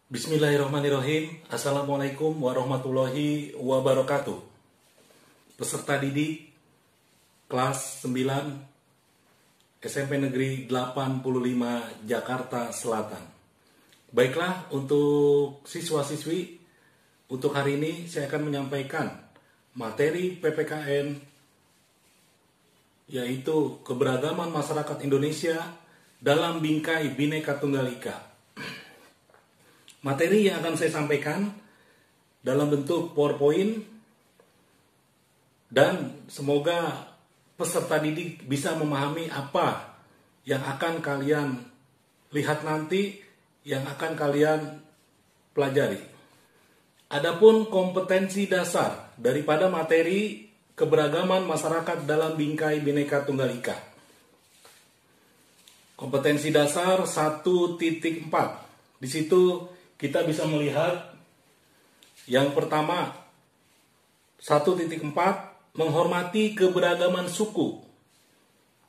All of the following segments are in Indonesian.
Bismillahirrahmanirrahim. Assalamualaikum warahmatullahi wabarakatuh. Peserta didik kelas 9 SMP Negeri 85 Jakarta Selatan. Baiklah, untuk siswa-siswi, untuk hari ini saya akan menyampaikan materi PPKN, yaitu keberagaman masyarakat Indonesia dalam bingkai Bhinneka Tunggal Ika. Materi yang akan saya sampaikan dalam bentuk PowerPoint, dan semoga peserta didik bisa memahami apa yang akan kalian lihat nanti, yang akan kalian pelajari. Adapun kompetensi dasar daripada materi keberagaman masyarakat dalam bingkai Bhinneka Tunggal Ika. Kompetensi dasar 1.4. Di situ kita bisa melihat yang pertama 1.4, menghormati keberagaman suku,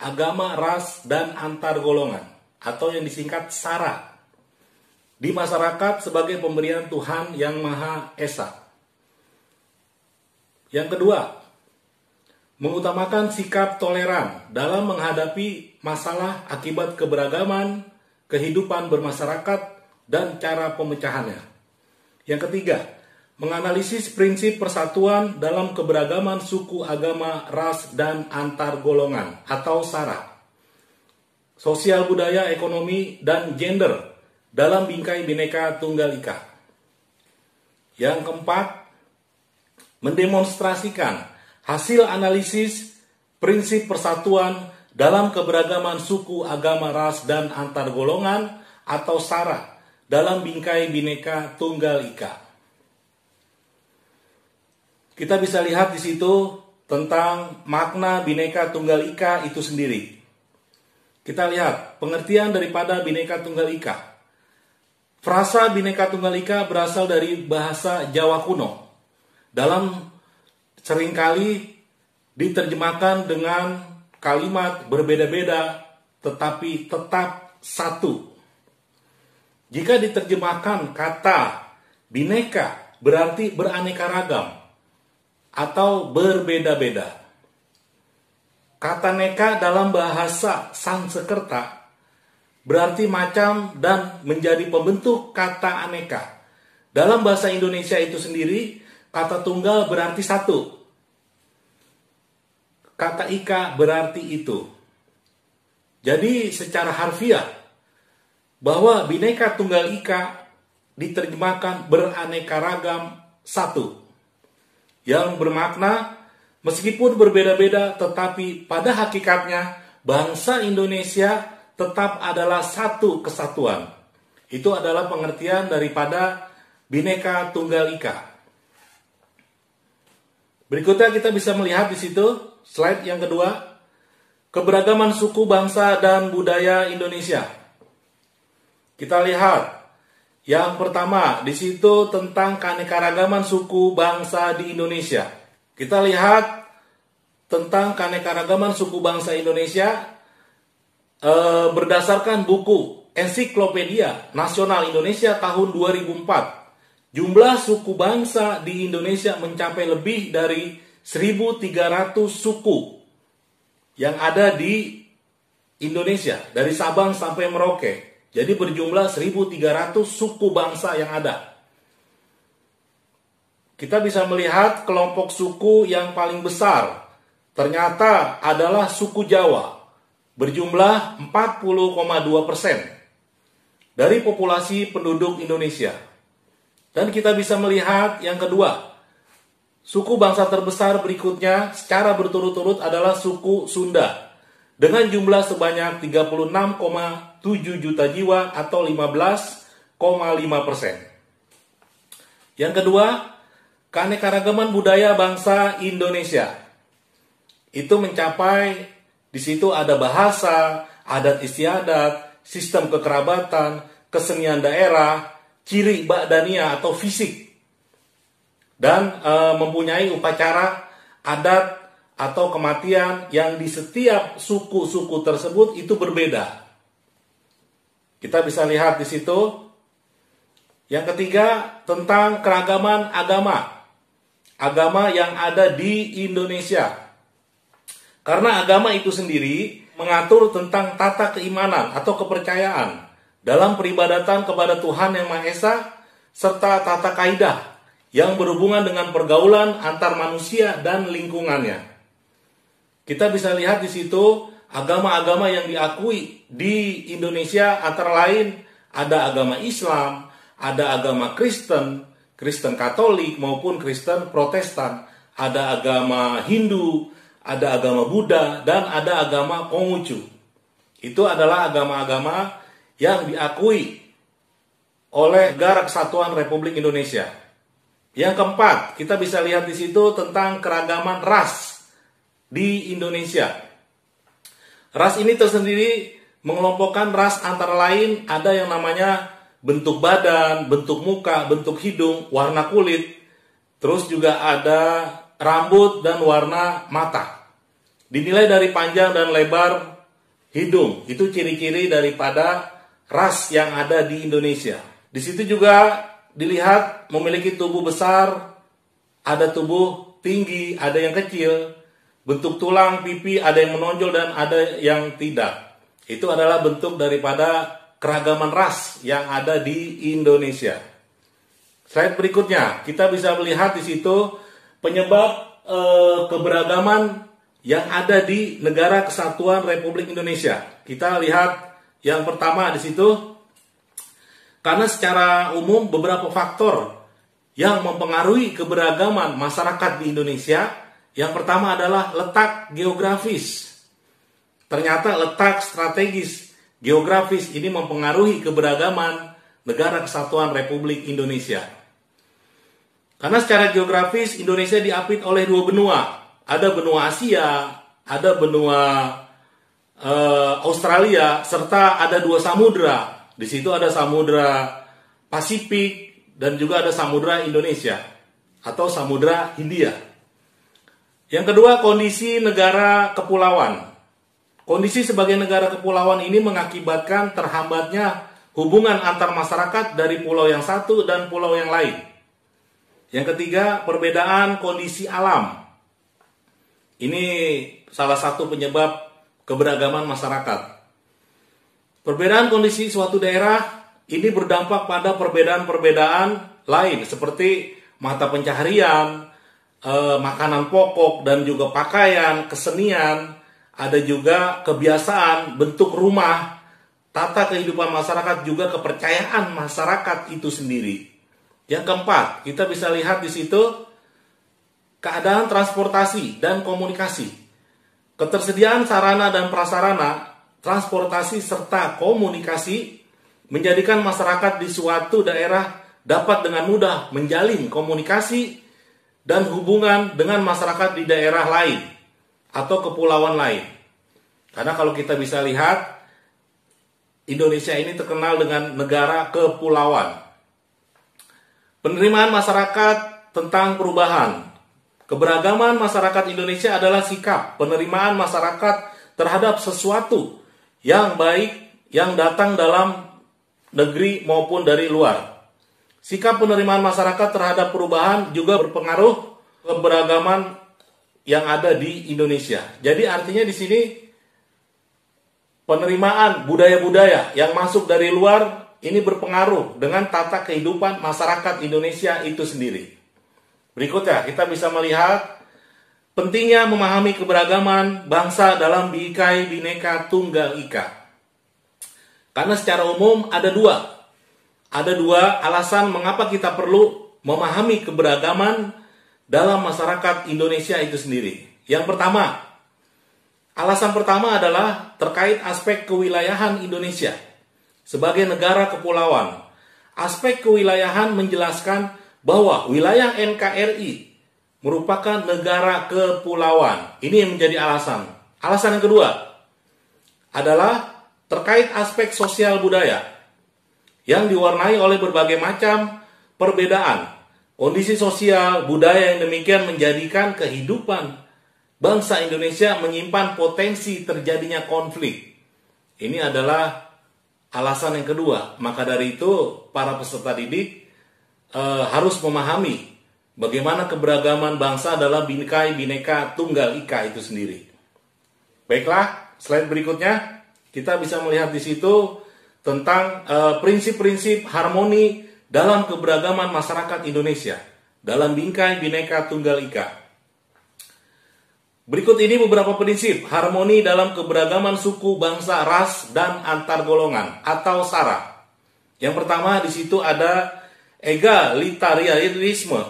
agama, ras, dan antar golongan, atau yang disingkat SARA, di masyarakat sebagai pemberian Tuhan Yang Maha Esa. Yang kedua, mengutamakan sikap toleran dalam menghadapi masalah akibat keberagaman kehidupan bermasyarakat dan cara pemecahannya. Yang ketiga, menganalisis prinsip persatuan dalam keberagaman suku, agama, ras, dan antar golongan atau SARA, sosial, budaya, ekonomi, dan gender dalam bingkai Bhinneka Tunggal Ika. Yang keempat, mendemonstrasikan hasil analisis prinsip persatuan dalam keberagaman suku, agama, ras, dan antar golongan atau SARA dalam bingkai Bhinneka Tunggal Ika. Kita bisa lihat di situ tentang makna Bhinneka Tunggal Ika itu sendiri. Kita lihat pengertian daripada Bhinneka Tunggal Ika. Frasa Bhinneka Tunggal Ika berasal dari bahasa Jawa kuno. Seringkali diterjemahkan dengan kalimat berbeda-beda tetapi tetap satu. Jika diterjemahkan kata bineka berarti beraneka ragam atau berbeda-beda. Kata neka dalam bahasa Sanskerta berarti macam dan menjadi pembentuk kata aneka. Dalam bahasa Indonesia itu sendiri, kata tunggal berarti satu. Kata ika berarti itu. Jadi secara harfiah, bahwa Bhinneka Tunggal Ika diterjemahkan beraneka ragam satu, yang bermakna meskipun berbeda-beda tetapi pada hakikatnya bangsa Indonesia tetap adalah satu kesatuan. Itu adalah pengertian daripada Bhinneka Tunggal Ika. Berikutnya kita bisa melihat di situ slide yang kedua, keberagaman suku, bangsa, dan budaya Indonesia. Kita lihat yang pertama di situ tentang keanekaragaman suku bangsa di Indonesia. Kita lihat tentang keanekaragaman suku bangsa Indonesia berdasarkan buku Ensiklopedia Nasional Indonesia tahun 2004. Jumlah suku bangsa di Indonesia mencapai lebih dari 1.300 suku yang ada di Indonesia dari Sabang sampai Merauke. Jadi berjumlah 1.300 suku bangsa yang ada. Kita bisa melihat kelompok suku yang paling besar ternyata adalah suku Jawa, berjumlah 40,2% dari populasi penduduk Indonesia. Dan kita bisa melihat yang kedua, suku bangsa terbesar berikutnya secara berturut-turut adalah suku Sunda, dengan jumlah sebanyak 36,7 juta jiwa atau 15,5%. Yang kedua, keanekaragaman budaya bangsa Indonesia. Itu mencapai, di situ ada bahasa, adat istiadat, sistem kekerabatan, kesenian daerah, ciri ba'daniyah atau fisik, dan mempunyai upacara adat atau kematian yang di setiap suku-suku tersebut itu berbeda. Kita bisa lihat di situ Yang ketiga, tentang keragaman agama. Agama yang ada di Indonesia. Karena agama itu sendiri mengatur tentang tata keimanan atau kepercayaan dalam peribadatan kepada Tuhan Yang Maha Esa, serta tata kaidah yang berhubungan dengan pergaulan antar manusia dan lingkungannya. Kita bisa lihat di situ agama-agama yang diakui di Indonesia antara lain ada agama Islam, ada agama Kristen, Kristen Katolik maupun Kristen Protestan, ada agama Hindu, ada agama Buddha, dan ada agama Konghucu. Itu adalah agama-agama yang diakui oleh Negara Kesatuan Republik Indonesia. Yang keempat, kita bisa lihat di situ tentang keragaman ras di Indonesia. Ras ini tersendiri mengelompokkan ras antara lain ada yang namanya bentuk badan, bentuk muka, bentuk hidung, warna kulit, terus juga ada rambut dan warna mata. Dinilai dari panjang dan lebar hidung, itu ciri-ciri daripada ras yang ada di Indonesia. Di situ juga dilihat memiliki tubuh besar, ada tubuh tinggi, ada yang kecil, bentuk tulang, pipi, ada yang menonjol dan ada yang tidak. Itu adalah bentuk daripada keragaman ras yang ada di Indonesia. Slide berikutnya, kita bisa melihat di situ penyebab keberagaman yang ada di Negara Kesatuan Republik Indonesia. Kita lihat yang pertama di situ, karena secara umum beberapa faktor yang mempengaruhi keberagaman masyarakat di Indonesia. Yang pertama adalah letak geografis. Ternyata letak strategis geografis ini mempengaruhi keberagaman Negara Kesatuan Republik Indonesia. Karena secara geografis Indonesia diapit oleh dua benua. Ada benua Asia, ada benua Australia, serta ada dua samudra. Di situ ada samudra Pasifik dan juga ada samudra Indonesia atau samudra Hindia. Yang kedua, kondisi negara kepulauan. Kondisi sebagai negara kepulauan ini mengakibatkan terhambatnya hubungan antar masyarakat dari pulau yang satu dan pulau yang lain. Yang ketiga, perbedaan kondisi alam. Ini salah satu penyebab keberagaman masyarakat. Perbedaan kondisi suatu daerah ini berdampak pada perbedaan-perbedaan lain seperti mata pencaharian, makanan pokok dan juga pakaian, kesenian, ada juga kebiasaan, bentuk rumah, tata kehidupan masyarakat, juga kepercayaan masyarakat itu sendiri. Yang keempat, kita bisa lihat di situ keadaan transportasi dan komunikasi. Ketersediaan sarana dan prasarana, transportasi serta komunikasi menjadikan masyarakat di suatu daerah dapat dengan mudah menjalin komunikasi dan hubungan dengan masyarakat di daerah lain atau kepulauan lain. Karena kalau kita bisa lihat, Indonesia ini terkenal dengan negara kepulauan. Penerimaan masyarakat tentang perubahan. Keberagaman masyarakat Indonesia adalah sikap penerimaan masyarakat terhadap sesuatu yang baik yang datang dalam negeri maupun dari luar. Sikap penerimaan masyarakat terhadap perubahan juga berpengaruh keberagaman yang ada di Indonesia. Jadi artinya di sini penerimaan budaya-budaya yang masuk dari luar ini berpengaruh dengan tata kehidupan masyarakat Indonesia itu sendiri. Berikutnya kita bisa melihat pentingnya memahami keberagaman bangsa dalam Bhinneka Bhinneka Tunggal Ika. Karena secara umum ada dua alasan mengapa kita perlu memahami keberagaman dalam masyarakat Indonesia itu sendiri. Yang pertama, alasan pertama adalah terkait aspek kewilayahan Indonesia sebagai negara kepulauan. Aspek kewilayahan menjelaskan bahwa wilayah NKRI merupakan negara kepulauan. Ini yang menjadi alasan. Alasan yang kedua adalah terkait aspek sosial budaya yang diwarnai oleh berbagai macam perbedaan. Kondisi sosial budaya yang demikian menjadikan kehidupan bangsa Indonesia menyimpan potensi terjadinya konflik. Ini adalah alasan yang kedua. Maka dari itu para peserta didik harus memahami bagaimana keberagaman bangsa adalah Bhinneka Tunggal Ika itu sendiri. Baiklah, slide berikutnya kita bisa melihat di situ tentang prinsip-prinsip harmoni dalam keberagaman masyarakat Indonesia dalam Bhinneka Tunggal Ika. Berikut ini beberapa prinsip harmoni dalam keberagaman suku, bangsa, ras, dan antar golongan atau SARA. Yang pertama di situ ada egalitarianisme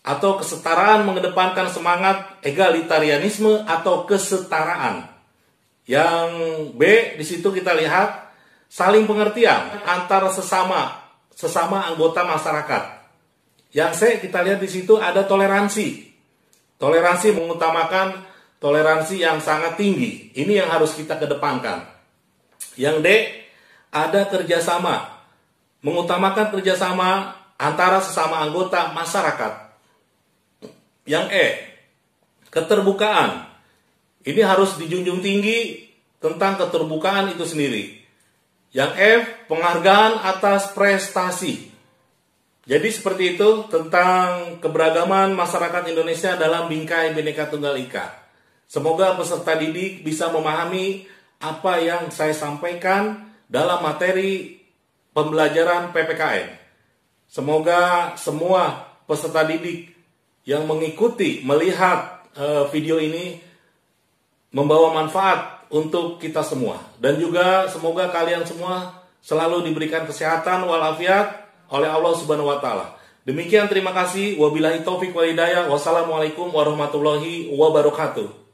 atau kesetaraan, mengedepankan semangat egalitarianisme atau kesetaraan. Yang B di situ kita lihat saling pengertian antara sesama anggota masyarakat. Yang C kita lihat di situ ada toleransi. Toleransi mengutamakan toleransi yang sangat tinggi. Ini yang harus kita kedepankan. Yang D ada kerjasama, mengutamakan kerjasama antara sesama anggota masyarakat. Yang E keterbukaan. Ini harus dijunjung tinggi tentang keterbukaan itu sendiri. Yang F penghargaan atas prestasi. Jadi seperti itu tentang keberagaman masyarakat Indonesia dalam Bhinneka Tunggal Ika. Semoga peserta didik bisa memahami apa yang saya sampaikan dalam materi pembelajaran PPKN. Semoga semua peserta didik yang mengikuti, melihat video ini membawa manfaat untuk kita semua. Dan juga semoga kalian semua selalu diberikan kesehatan walafiat oleh Allah Subhanahu wa taala. Demikian, terima kasih. Wabillahi taufik wal hidayah. Wassalamualaikum warahmatullahi wabarakatuh.